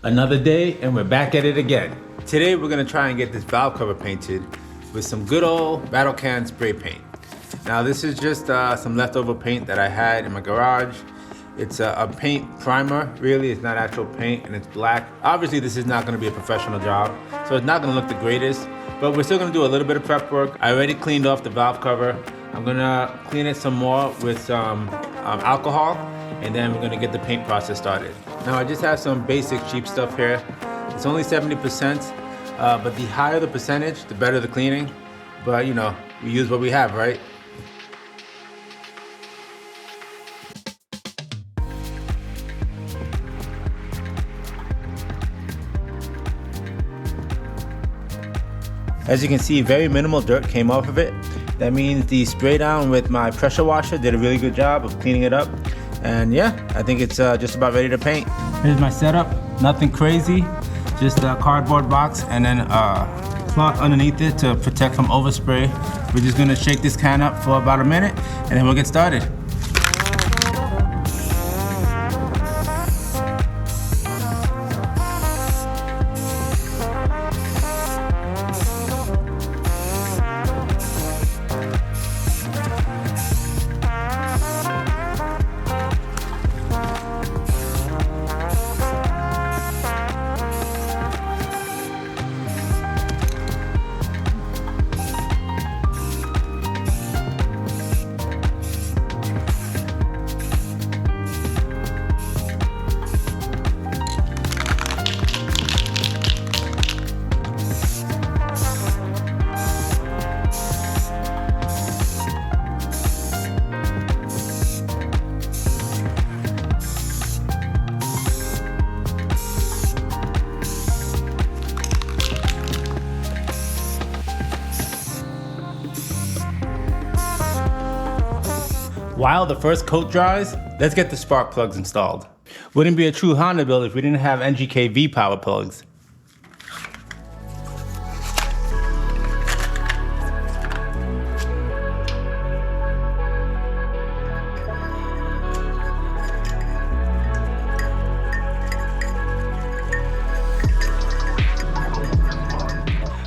Another day and we're back at it again. Today we're gonna try and get this valve cover painted with some good old battle can spray paint. Now this is just some leftover paint that I had in my garage. It's a paint primer, really. It's not actual paint, and it's black. Obviously this is not gonna be a professional job, so it's not gonna look the greatest, but we're still gonna do a little bit of prep work. I already cleaned off the valve cover. I'm gonna clean it some more with some alcohol, and then we're gonna get the paint process started. Now I just have some basic cheap stuff here. It's only 70%, but the higher the percentage, the better the cleaning. But you know, we use what we have, right? As you can see, very minimal dirt came off of it. That means the spray down with my pressure washer did a really good job of cleaning it up. And yeah, I think it's just about ready to paint. Here's my setup, nothing crazy, just a cardboard box and then a cloth underneath it to protect from overspray. We're just gonna shake this can up for about a minute and then we'll get started. While the first coat dries, let's get the spark plugs installed. Wouldn't be a true Honda build if we didn't have NGK V-Power plugs.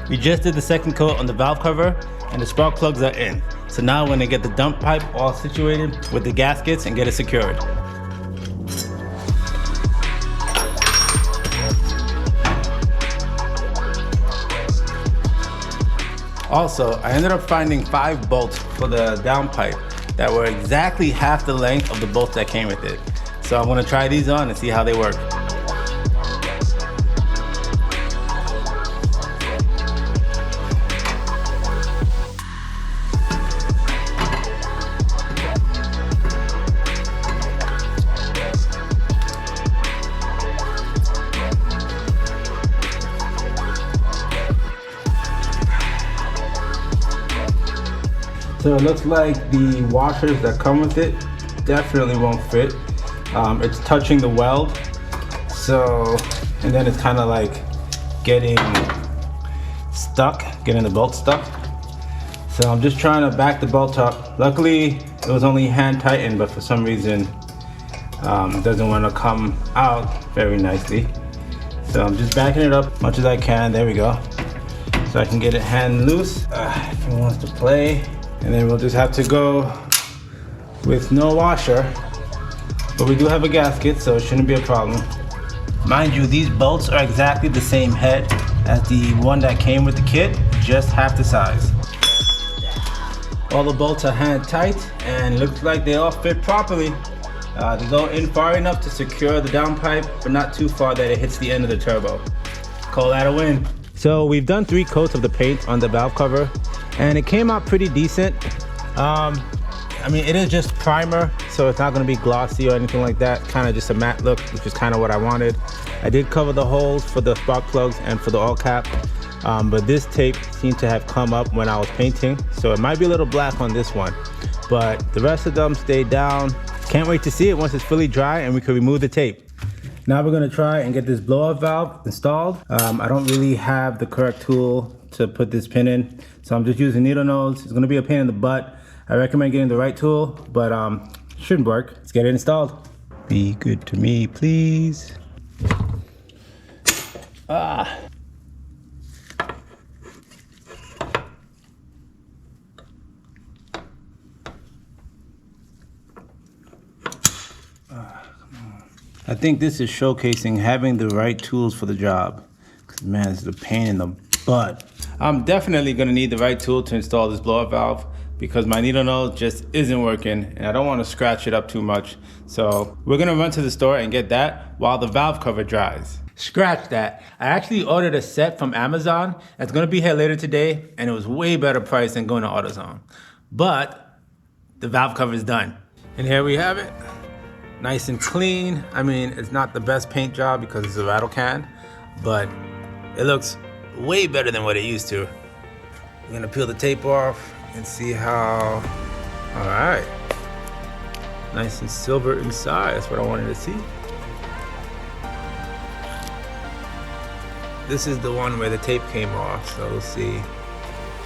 We just did the second coat on the valve cover and the spark plugs are in. So now we're gonna get the dump pipe all situated with the gaskets and get it secured. Also, I ended up finding 5 bolts for the down pipe that were exactly half the length of the bolts that came with it. So I'm gonna try these on and see how they work. So it looks like the washers that come with it definitely won't fit. It's touching the weld, so, and then it's kind of like getting stuck, getting the bolt stuck. So I'm just trying to back the bolt up. Luckily, it was only hand tightened, but for some reason, it doesn't want to come out very nicely. So I'm just backing it up as much as I can. There we go. So I can get it hand loose if it wants to play. And then we'll just have to go with no washer, but we do have a gasket, so it shouldn't be a problem. Mind you, these bolts are exactly the same head as the one that came with the kit, just half the size. All the bolts are hand tight and looks like they all fit properly. They go in far enough to secure the down pipe, but not too far that it hits the end of the turbo. Call that a win. So we've done 3 coats of the paint on the valve cover, and it came out pretty decent. I mean, it is just primer, so it's not gonna be glossy or anything like that. Kind of just a matte look, which is kind of what I wanted. I did cover the holes for the spark plugs and for the oil cap, but this tape seemed to have come up when I was painting, so it might be a little black on this one, but the rest of them stayed down. Can't wait to see it once it's fully dry and we can remove the tape. Now we're gonna try and get this blow-off valve installed. I don't really have the correct tool to put this pin in, so I'm just using needle nose. It's gonna be a pain in the butt. I recommend getting the right tool, but shouldn't work. Let's get it installed. Be good to me, please. Ah. I think this is showcasing having the right tools for the job. Cause man, this is a pain in the butt. I'm definitely gonna need the right tool to install this blow-up valve because my needle nose just isn't working and I don't wanna scratch it up too much. So we're gonna run to the store and get that while the valve cover dries. Scratch that. I actually ordered a set from Amazon. It's gonna be here later today and it was way better price than going to AutoZone. But the valve cover is done. And here we have it. Nice and clean. I mean, it's not the best paint job because it's a rattle can, but it looks way better than what it used to. I'm gonna peel the tape off and see how, all right. Nice and silver inside, that's what I wanted to see. This is the one where the tape came off, so we'll see.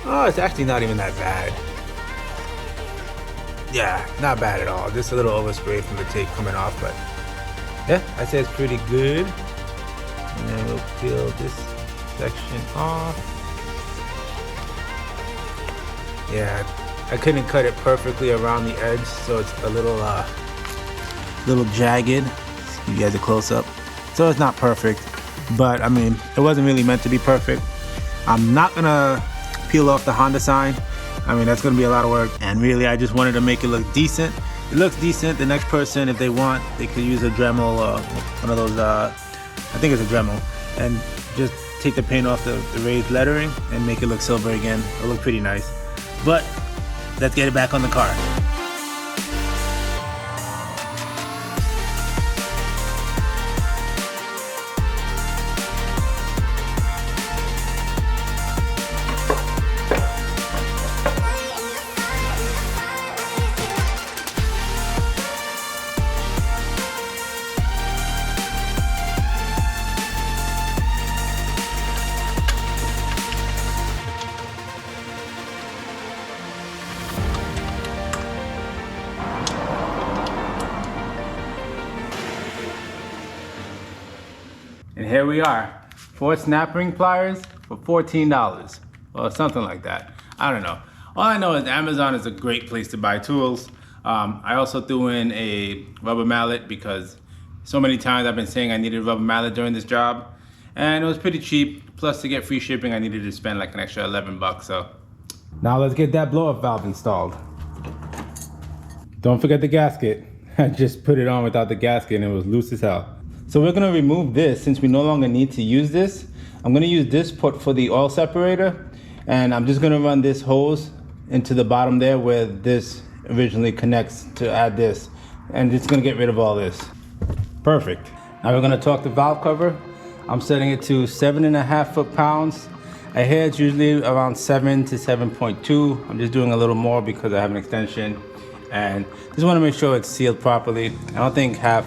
Oh, it's actually not even that bad. Yeah, not bad at all. Just a little overspray from the tape coming off, but yeah, I'd say it's pretty good. And then we'll peel this section off. Yeah, I couldn't cut it perfectly around the edge, so it's a little jagged. Let's give you guys a close up. So it's not perfect, but I mean, it wasn't really meant to be perfect. I'm not gonna peel off the Honda sign. I mean, that's gonna be a lot of work. And really, I just wanted to make it look decent. It looks decent. The next person, if they want, they could use a Dremel, one of those, I think it's a Dremel, and just take the paint off the raised lettering and make it look silver again. It'll look pretty nice. But let's get it back on the car. And here we are, 4 snap ring pliers for $14, or something like that. I don't know. All I know is Amazon is a great place to buy tools. I also threw in a rubber mallet because so many times I've been saying I needed a rubber mallet during this job, and it was pretty cheap. Plus, to get free shipping, I needed to spend like an extra 11 bucks. So now let's get that blow-up valve installed. Don't forget the gasket. I just put it on without the gasket and it was loose as hell. So we're gonna remove this since we no longer need to use this. I'm gonna use this port for the oil separator, and I'm just gonna run this hose into the bottom there where this originally connects to add this. And it's gonna get rid of all this. Perfect. Now we're gonna torque the valve cover. I'm setting it to 7.5 foot-pounds. I hear it's usually around 7 to 7.2. I'm just doing a little more because I have an extension. And just wanna make sure it's sealed properly. I don't think half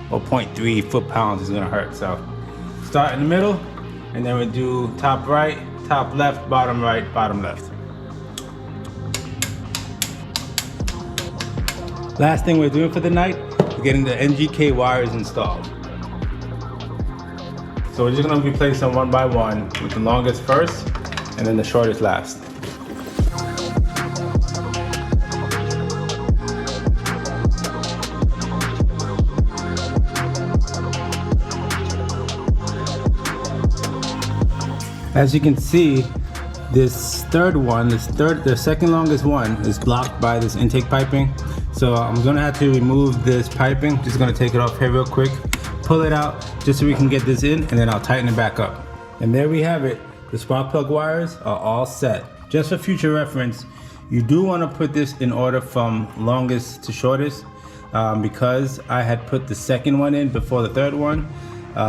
or 0.3 foot-pounds is gonna hurt. So start in the middle, and then we do top right, top left, bottom right, bottom left. Last thing we're doing for the night is getting the NGK wires installed. So we're just gonna replace them one by one, with the longest first, and then the shortest last. As you can see, this third one, the second longest one is blocked by this intake piping. So I'm gonna have to remove this piping. Just gonna take it off here real quick, pull it out just so we can get this in, and then I'll tighten it back up. And there we have it. The spark plug wires are all set. Just for future reference, you do wanna put this in order from longest to shortest. Because I had put the second one in before the third one,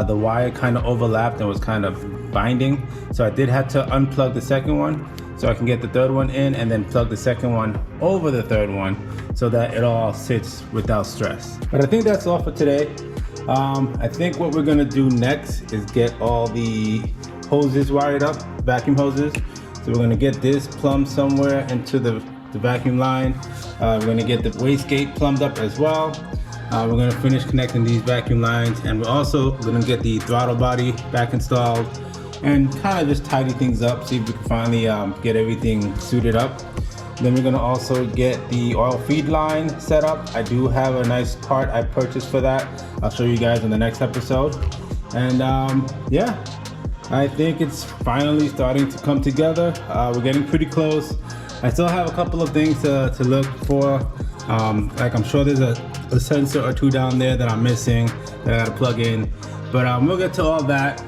the wire kind of overlapped and was kind of binding. So I did have to unplug the second one so I can get the third one in, and then plug the second one over the third one so that it all sits without stress. But I think that's all for today. I think what we're gonna do next is get all the hoses wired up, vacuum hoses. So we're gonna get this plumbed somewhere into the vacuum line. We're gonna get the wastegate plumbed up as well. We're gonna finish connecting these vacuum lines, and we're also gonna get the throttle body back installed and kind of just tidy things up, see if we can finally get everything suited up. Then we're gonna also get the oil feed line set up. I do have a nice part I purchased for that. I'll show you guys in the next episode. And yeah, I think it's finally starting to come together. We're getting pretty close. I still have a couple of things to look for. Like I'm sure there's a sensor or two down there that I'm missing that I gotta plug in. But we'll get to all that,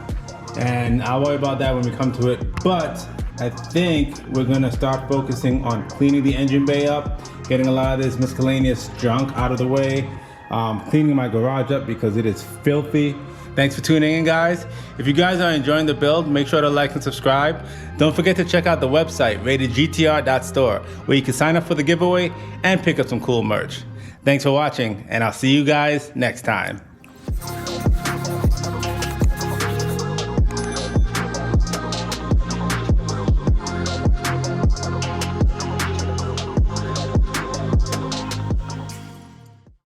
and I'll worry about that when we come to it. But I think we're gonna start focusing on cleaning the engine bay up, getting a lot of this miscellaneous junk out of the way, cleaning my garage up because it is filthy. Thanks for tuning in, guys. If you guys are enjoying the build, make sure to like and subscribe. Don't forget to check out the website, ratedgtr.store, where you can sign up for the giveaway and pick up some cool merch. Thanks for watching, and I'll see you guys next time.